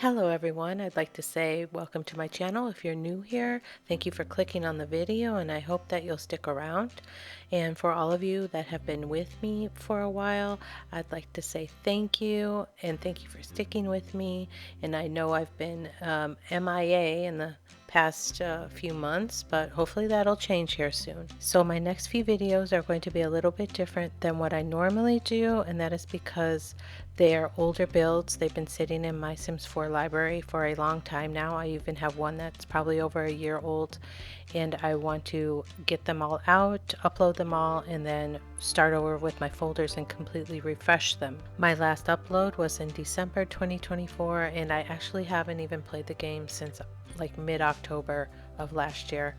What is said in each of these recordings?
Hello everyone, I'd like to say welcome to my channel. If you're new here, thank you for clicking on the video and I hope that you'll stick around. And for all of you that have been with me for a while, I'd like to say thank you and thank you for sticking with me. And I know I've been MIA in the past few months, but hopefully that'll change here soon. So my next few videos are going to be a little bit different than what I normally do, and that is because they are older builds. They've been sitting in my Sims 4 library for a long time now. I even have one that's probably over a year old, and I want to get them all out, upload them all, and then start over with my folders and completely refresh them. My last upload was in December 2024, and I actually haven't even played the game since like mid-October of last year.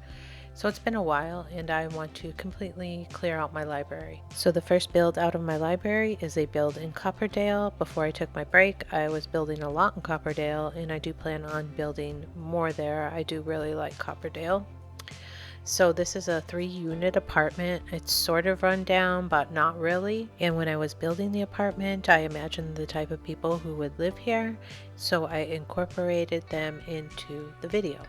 So it's been a while and I want to completely clear out my library. So the first build out of my library is a build in Copperdale. Before I took my break, I was building a lot in Copperdale and I do plan on building more there. I do really like Copperdale. So this is a 3-unit apartment. It's sort of run down, but not really. And when I was building the apartment, I imagined the type of people who would live here. So I incorporated them into the video.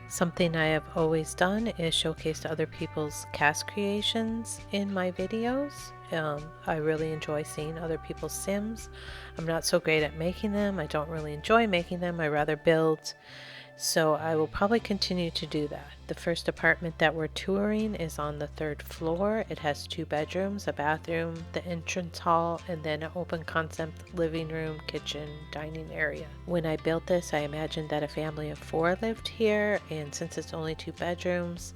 Something I have always done is showcase other people's cast creations in my videos. I really enjoy seeing other people's Sims. I'm not so great at making them. I don't really enjoy making them. I rather build. So I will probably continue to do that. The first apartment that we're touring is on the 3rd floor. It has 2 bedrooms, a bathroom, the entrance hall, and then an open concept living room, kitchen, dining area. When I built this, I imagined that a family of 4 lived here, and since it's only 2 bedrooms,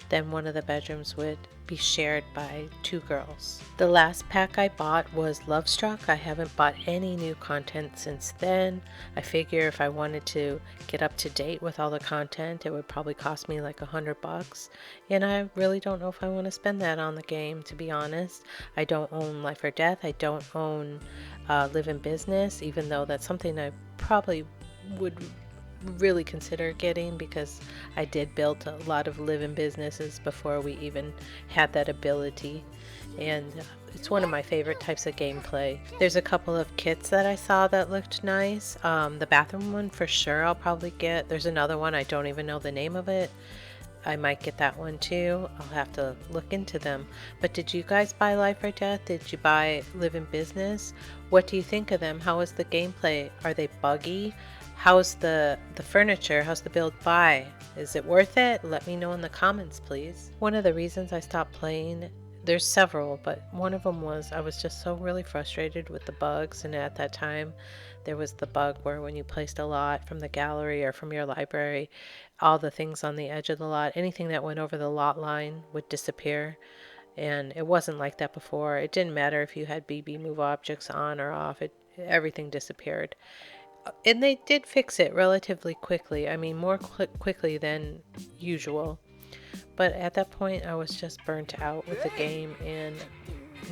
then one of the bedrooms would be shared by 2 girls. The last pack I bought was Lovestruck. I haven't bought any new content since then. I figure if I wanted to get up to date with all the content, it would probably cost me like $100, and I really don't know if I want to spend that on the game, to be honest. I don't own Life or Death. I don't own Live in Business, even though that's something I probably would really consider getting because I did build a lot of live-in businesses before we even had that ability, and it's one of my favorite types of gameplay. There's a couple of kits that I saw that looked nice. The bathroom one for sure I'll probably get. There's another one I don't even know the name of it. I might get that one too. I'll have to look into them. But did you guys buy Life or Death? Did you buy Live in Business? What do you think of them? How is the gameplay? Are they buggy? How's the furniture? How's the build by? Is it worth it? Let me know in the comments, please. One of the reasons I stopped playing, there's several, but one of them was I was just so really frustrated with the bugs, and at that time there was the bug where when you placed a lot from the gallery or from your library, all the things on the edge of the lot, anything that went over the lot line would disappear. And it wasn't like that before. It didn't matter if you had BB move objects on or off, everything disappeared. And they did fix it relatively quickly. I mean, more quickly than usual. But at that point, I was just burnt out with the game and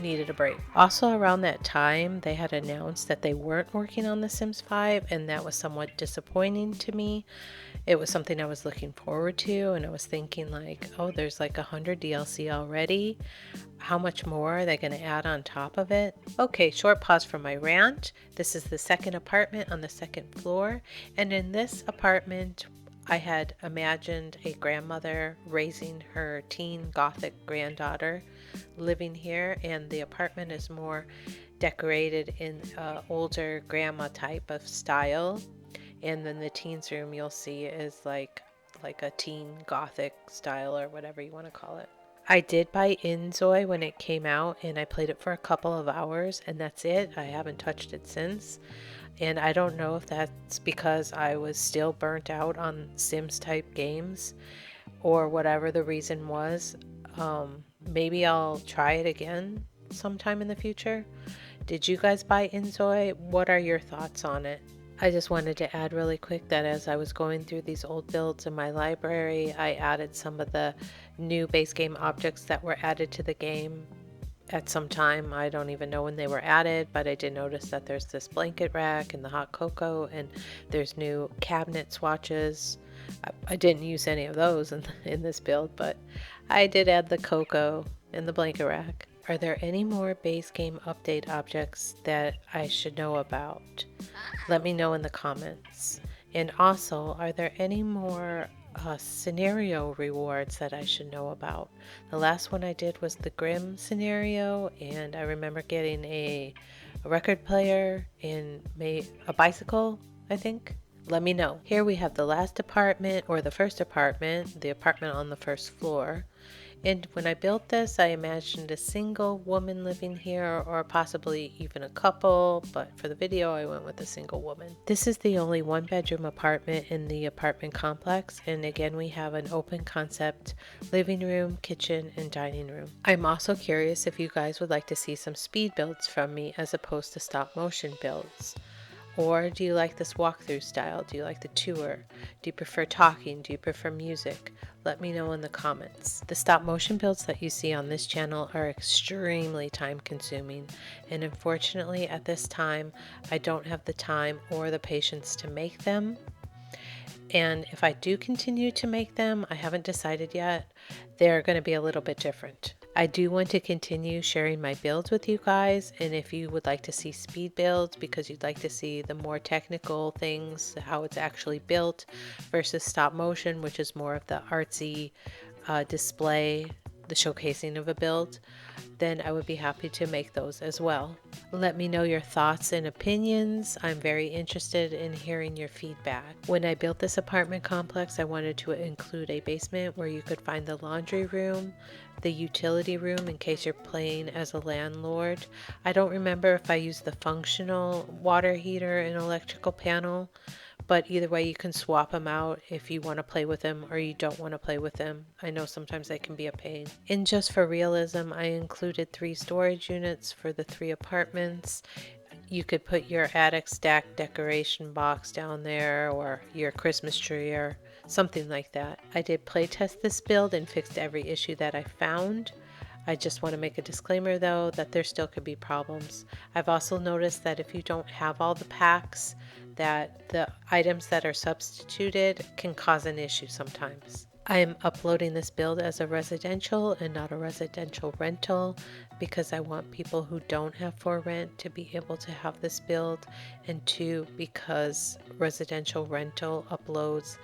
needed a break. Also around that time, they had announced that they weren't working on The Sims 5, and that was somewhat disappointing to me. It was something I was looking forward to, and I was thinking like, oh, there's like 100 DLC already. How much more are they going to add on top of it? Okay, short pause from my rant. This is the second apartment on the 2nd floor, and in this apartment, I had imagined a grandmother raising her teen gothic granddaughter living here, and the apartment is more decorated in older grandma type of style. And then the teens room you'll see is like a teen gothic style or whatever you want to call it. I did buy Inzoi when it came out, and I played it for a couple of hours, and that's it. I haven't touched it since. And I don't know if that's because I was still burnt out on Sims type games or whatever the reason was. Maybe I'll try it again sometime in the future. Did you guys buy Inzoi? What are your thoughts on it? I just wanted to add really quick that as I was going through these old builds in my library, I added some of the new base game objects that were added to the game at some time. I don't even know when they were added, but I did notice that there's this blanket rack and the hot cocoa, and there's new cabinet swatches. I didn't use any of those in this build, but I did add the cocoa and the blanket rack. Are there any more base game update objects that I should know about? Let me know in the comments. And also, are there any more scenario rewards that I should know about? The last one I did was the Grimm scenario, and I remember getting a record player and a bicycle, I think. Let me know. Here we have the last apartment, or the first apartment, the apartment on the first floor. And when I built this, I imagined a single woman living here, or possibly even a couple, but for the video I went with a single woman. This is the only one-bedroom apartment in the apartment complex, and again we have an open concept living room, kitchen, and dining room. I'm also curious if you guys would like to see some speed builds from me as opposed to stop motion builds. Or do you like this walkthrough style? Do you like the tour? Do you prefer talking? Do you prefer music? Let me know in the comments. The stop motion builds that you see on this channel are extremely time consuming, and unfortunately at this time I don't have the time or the patience to make them. And if I do continue to make them, I haven't decided yet, they're going to be a little bit different. I do want to continue sharing my builds with you guys, and if you would like to see speed builds because you'd like to see the more technical things, how it's actually built versus stop motion, which is more of the artsy display, the showcasing of a build, then I would be happy to make those as well. Let me know your thoughts and opinions. I'm very interested in hearing your feedback. When I built this apartment complex, I wanted to include a basement where you could find the laundry room, the utility room in case you're playing as a landlord. I don't remember if I used the functional water heater and electrical panel, but either way you can swap them out if you want to play with them or you don't want to play with them. I know sometimes they can be a pain. And just for realism, I included 3 storage units for the 3 apartments. You could put your attic stack decoration box down there, or your Christmas tree, or something like that. I did playtest this build and fixed every issue that I found. I just want to make a disclaimer though that there still could be problems. I've also noticed that if you don't have all the packs, that the items that are substituted can cause an issue sometimes. I am uploading this build as a residential and not a residential rental because I want people who don't have for rent to be able to have this build, and 2, because residential rental uploads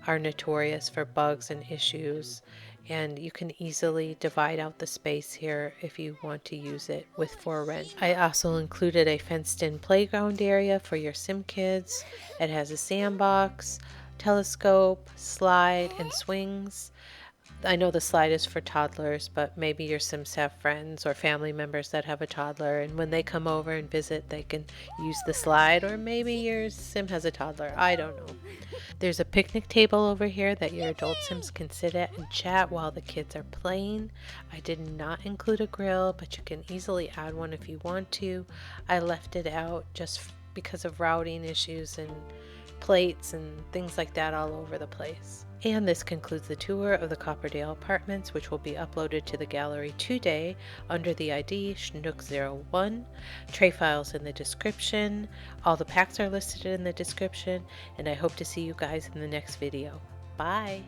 are notorious for bugs and issues, and you can easily divide out the space here if you want to use it with for rent. I also included a fenced-in playground area for your sim kids. It has a sandbox, telescope, slide, and swings. I know the slide is for toddlers, but maybe your Sims have friends or family members that have a toddler, and when they come over and visit, they can use the slide, or maybe your Sim has a toddler. I don't know. There's a picnic table over here that your adult Sims can sit at and chat while the kids are playing. I did not include a grill, but you can easily add one if you want to. I left it out just because of routing issues and plates and things like that all over the place. And this concludes the tour of the Copperdale apartments, which will be uploaded to the gallery today under the ID Schnook01. Tray files in the description. All the packs are listed in the description, and I hope to see you guys in the next video. Bye!